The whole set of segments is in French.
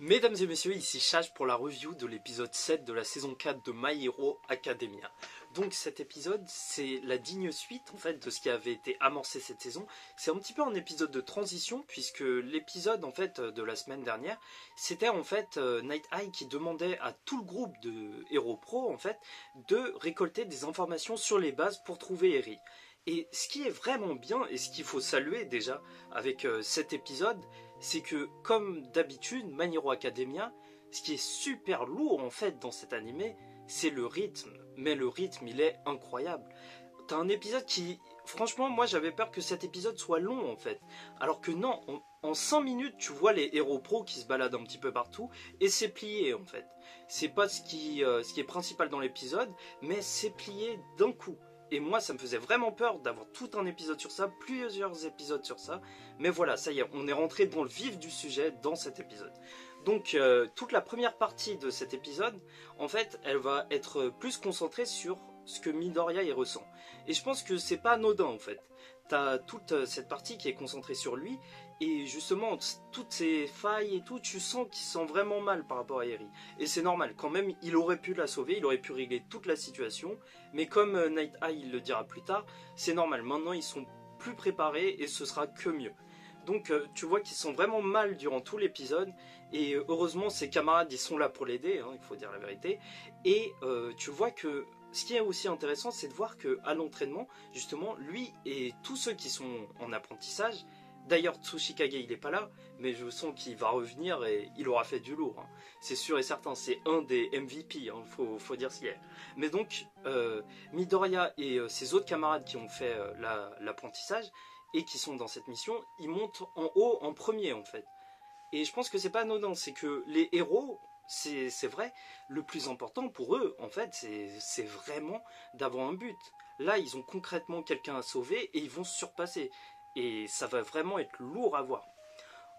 Mesdames et messieurs, ici Chage pour la review de l'épisode 7 de la saison 4 de My Hero Academia. Donc cet épisode, c'est la digne suite en fait de ce qui avait été amorcé cette saison. C'est un petit peu un épisode de transition puisque l'épisode en fait de la semaine dernière, c'était en fait Night Eye qui demandait à tout le groupe de Hero Pro en fait de récolter des informations sur les bases pour trouver Eri. Et ce qui est vraiment bien et ce qu'il faut saluer déjà avec cet épisode, c'est que comme d'habitude, My Hero Academia, ce qui est super lourd en fait dans cet animé, c'est le rythme. Mais le rythme, il est incroyable. T'as un épisode qui... Franchement, moi j'avais peur que cet épisode soit long en fait. Alors que non, en 5 minutes, tu vois les héros pros qui se baladent un petit peu partout et c'est plié en fait. C'est pas ce qui est principal dans l'épisode, mais c'est plié d'un coup. Et moi, ça me faisait vraiment peur d'avoir tout un épisode sur ça, plusieurs épisodes sur ça. Mais voilà, ça y est, on est rentré dans le vif du sujet dans cet épisode. Donc, toute la première partie de cet épisode, en fait, elle va être plus concentrée sur ce que Midoriya y ressent. Et je pense que c'est pas anodin, en fait. T'as toute cette partie qui est concentrée sur lui, et justement, toutes ces failles et tout, tu sens qu'il se sent vraiment mal par rapport à Eri. Et c'est normal, quand même, il aurait pu la sauver, il aurait pu régler toute la situation, mais comme Night Eye il le dira plus tard, c'est normal, maintenant ils sont plus préparés et ce sera que mieux. Donc tu vois qu'ils sont vraiment mal durant tout l'épisode, et heureusement ses camarades ils sont là pour l'aider, hein, il faut dire la vérité, et tu vois que ce qui est aussi intéressant, c'est de voir qu'à l'entraînement, justement, lui et tous ceux qui sont en apprentissage, d'ailleurs Tsuchikage il n'est pas là, mais je sens qu'il va revenir et il aura fait du lourd, hein. C'est sûr et certain, c'est un des MVP, hein, faut dire ce qu'il y a. Mais donc, Midoriya et ses autres camarades qui ont fait l'apprentissage et qui sont dans cette mission, ils montent en haut en premier en fait. Et je pense que c'est pas anodin, c'est que les héros, c'est vrai, le plus important pour eux, en fait, c'est vraiment d'avoir un but. Là, ils ont concrètement quelqu'un à sauver et ils vont se surpasser. Et ça va vraiment être lourd à voir.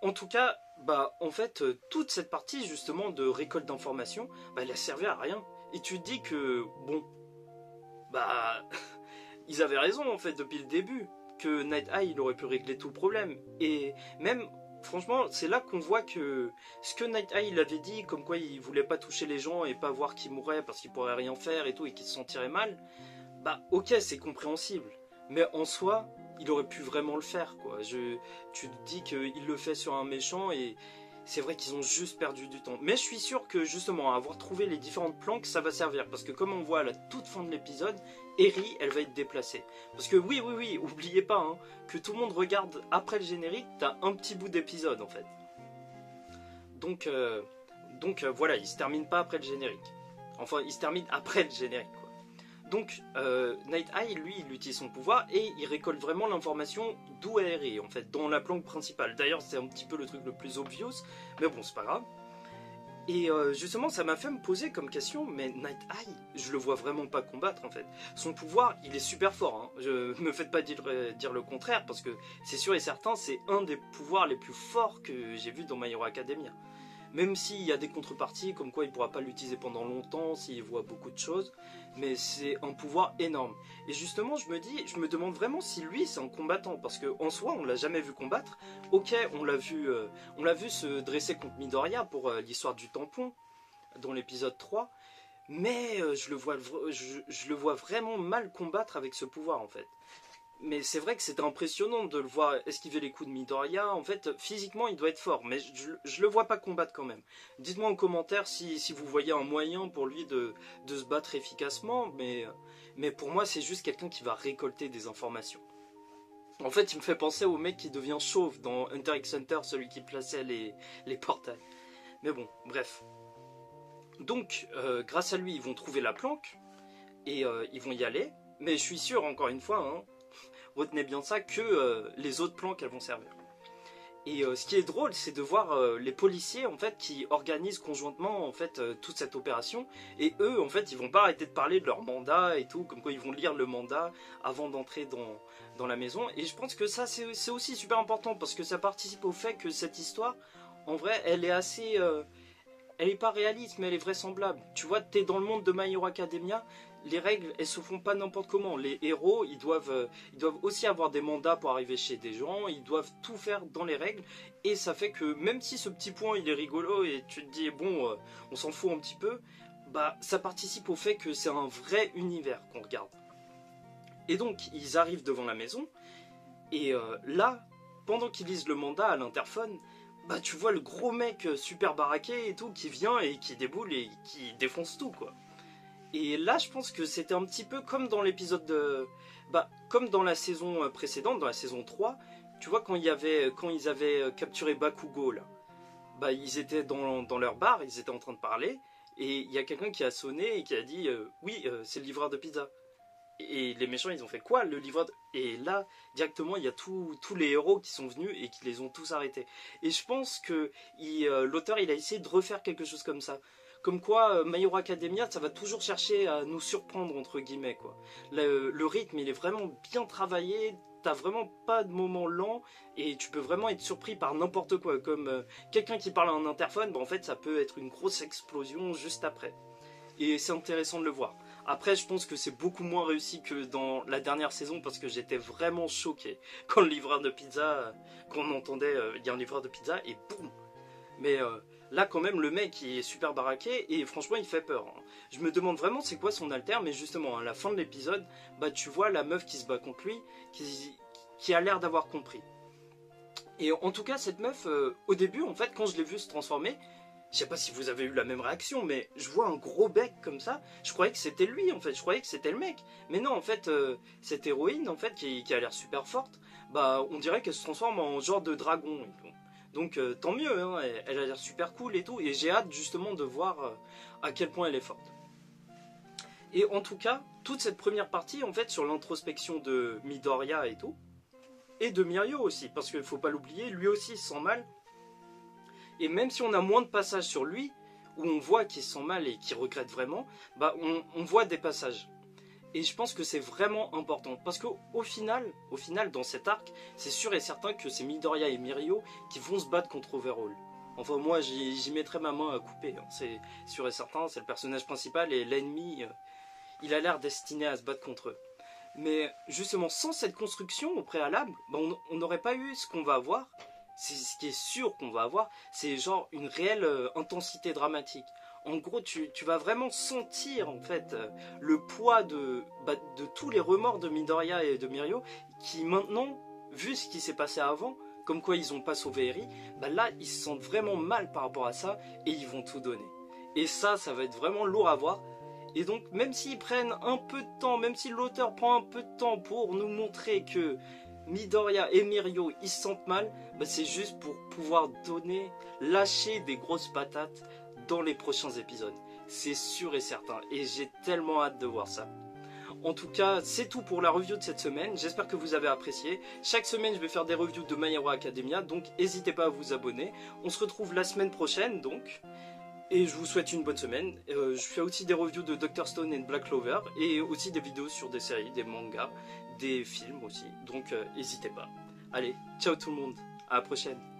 En tout cas, bah, en fait, toute cette partie justement de récolte d'informations, bah, elle a servi à rien. Et tu te dis que, bon, bah, ils avaient raison en fait depuis le début, que Night Eye il aurait pu régler tout le problème. Et même, franchement, c'est là qu'on voit que ce que Night Eye il avait dit, comme quoi il voulait pas toucher les gens et pas voir qu'ils mourraient parce qu'ils pourraient rien faire et tout et qu'ils se sentiraient mal, bah ok, c'est compréhensible. Mais en soi, il aurait pu vraiment le faire, quoi. Tu te dis qu'il le fait sur un méchant et c'est vrai qu'ils ont juste perdu du temps. Mais je suis sûr que justement, avoir trouvé les différentes planques, ça va servir. Parce que comme on voit à la toute fin de l'épisode, Eri, elle va être déplacée. Parce que oui, oubliez pas, hein, que tout le monde regarde après le générique, t'as un petit bout d'épisode en fait. Donc voilà, il se termine pas après le générique. Enfin, il se termine après le générique, quoi. Donc, Night Eye, lui, il utilise son pouvoir et il récolte vraiment l'information d'où elle est, en fait, dans la planque principale. D'ailleurs, c'est un petit peu le truc le plus obvious, mais bon, c'est pas grave. Et justement, ça m'a fait me poser comme question, mais Night Eye, je le vois vraiment pas combattre, en fait. Son pouvoir, il est super fort, hein. Je me faites pas dire le contraire, parce que c'est sûr et certain, c'est un des pouvoirs les plus forts que j'ai vu dans My Hero Academia. Même s'il y a des contreparties, comme quoi il ne pourra pas l'utiliser pendant longtemps, s'il voit beaucoup de choses, mais c'est un pouvoir énorme. Et justement, je me demande vraiment si lui c'est un combattant, parce qu'en soi, on l'a jamais vu combattre. Ok, on l'a vu se dresser contre Midoriya pour l'histoire du tampon, dans l'épisode 3, mais je le vois vraiment mal combattre avec ce pouvoir en fait. Mais c'est vrai que c'était impressionnant de le voir esquiver les coups de Midoriya. En fait, physiquement, il doit être fort, mais je le vois pas combattre quand même. Dites-moi en commentaire si vous voyez un moyen pour lui de se battre efficacement, mais pour moi, c'est juste quelqu'un qui va récolter des informations. En fait, il me fait penser au mec qui devient chauve dans Hunter x Hunter, celui qui plaçait les portails. Mais bon, bref. Donc, grâce à lui, ils vont trouver la planque, et ils vont y aller. Mais je suis sûr, encore une fois, hein, retenez bien ça, que les autres planques elles vont servir. Et ce qui est drôle, c'est de voir les policiers en fait qui organisent conjointement en fait toute cette opération. Et eux, en fait, ils vont pas arrêter de parler de leur mandat et tout, comme quoi ils vont lire le mandat avant d'entrer dans la maison. Et je pense que ça, c'est aussi super important parce que ça participe au fait que cette histoire, en vrai, elle est assez, elle est pas réaliste, mais elle est vraisemblable. Tu vois, t'es dans le monde de My Hero Academia, les règles, elles se font pas n'importe comment. Les héros, ils doivent aussi avoir des mandats pour arriver chez des gens, ils doivent tout faire dans les règles, et ça fait que même si ce petit point il est rigolo et tu te dis bon, on s'en fout un petit peu, bah ça participe au fait que c'est un vrai univers qu'on regarde. Et donc ils arrivent devant la maison, et là, pendant qu'ils lisent le mandat à l'interphone, bah tu vois le gros mec super baraqué et tout qui vient et qui déboule et qui défonce tout quoi. Et là, je pense que c'était un petit peu comme dans l'épisode de... Bah, comme dans la saison précédente, dans la saison 3, tu vois, quand ils avaient capturé Bakugo, là, bah, ils étaient dans leur bar, ils étaient en train de parler, et il y a quelqu'un qui a sonné et qui a dit oui, c'est le livreur de pizza. Et les méchants, ils ont fait quoi, le livreur de... Et là, directement, il y a tous les héros qui sont venus et qui les ont tous arrêtés. Et je pense que l'auteur, il a essayé de refaire quelque chose comme ça. Comme quoi, My Hero Academia, ça va toujours chercher à nous surprendre, entre guillemets, quoi. Le rythme, il est vraiment bien travaillé, t'as vraiment pas de moment lent, et tu peux vraiment être surpris par n'importe quoi. Comme quelqu'un qui parle à un interphone, bah, en fait, ça peut être une grosse explosion juste après. Et c'est intéressant de le voir. Après, je pense que c'est beaucoup moins réussi que dans la dernière saison, parce que j'étais vraiment choqué quand le livreur de pizza, quand on entendait il y a un livreur de pizza, et boum. Mais là, quand même, le mec, il est super baraqué et franchement, il fait peur. Hein. Je me demande vraiment c'est quoi son alter, mais justement, à la fin de l'épisode, bah, tu vois la meuf qui se bat contre lui, qui a l'air d'avoir compris. Et en tout cas, cette meuf, au début, en fait, quand je l'ai vue se transformer, je sais pas si vous avez eu la même réaction, mais je vois un gros bec comme ça, je croyais que c'était lui, en fait, je croyais que c'était le mec. Mais non, en fait, cette héroïne, en fait, qui a l'air super forte, bah, on dirait qu'elle se transforme en genre de dragon. Donc tant mieux, hein, elle a l'air super cool et tout, et j'ai hâte justement de voir à quel point elle est forte. Et en tout cas, toute cette première partie, en fait, sur l'introspection de Midoriya et tout, et de Mirio aussi, parce qu'il ne faut pas l'oublier, lui aussi il se sent mal, et même si on a moins de passages sur lui, où on voit qu'il se sent mal et qu'il regrette vraiment, bah on voit des passages. Et je pense que c'est vraiment important. Parce qu'au final, dans cet arc, c'est sûr et certain que c'est Midoriya et Mirio qui vont se battre contre Overhaul. Enfin, moi, j'y mettrai ma main à couper. Hein. C'est sûr et certain, c'est le personnage principal et l'ennemi, il a l'air destiné à se battre contre eux. Mais justement, sans cette construction au préalable, bah, on n'aurait pas eu ce qu'on va avoir. C'est ce qui est sûr qu'on va avoir, c'est genre une réelle intensité dramatique. En gros, tu vas vraiment sentir en fait le poids de tous les remords de Midoriya et de Mirio qui maintenant, vu ce qui s'est passé avant, comme quoi ils n'ont pas sauvé Eri, bah là ils se sentent vraiment mal par rapport à ça et ils vont tout donner. Et ça va être vraiment lourd à voir. Et donc même s'ils prennent un peu de temps, même si l'auteur prend un peu de temps pour nous montrer que Midoriya et Mirio ils se sentent mal, bah c'est juste pour pouvoir lâcher des grosses patates dans les prochains épisodes. C'est sûr et certain. Et j'ai tellement hâte de voir ça. En tout cas, c'est tout pour la review de cette semaine. J'espère que vous avez apprécié. Chaque semaine, je vais faire des reviews de My Hero Academia. Donc, n'hésitez pas à vous abonner. On se retrouve la semaine prochaine, donc. Et je vous souhaite une bonne semaine. Je fais aussi des reviews de Dr. Stone et Black Clover. Et aussi des vidéos sur des séries, des mangas, des films aussi. Donc, n'hésitez pas. Allez, ciao tout le monde. À la prochaine.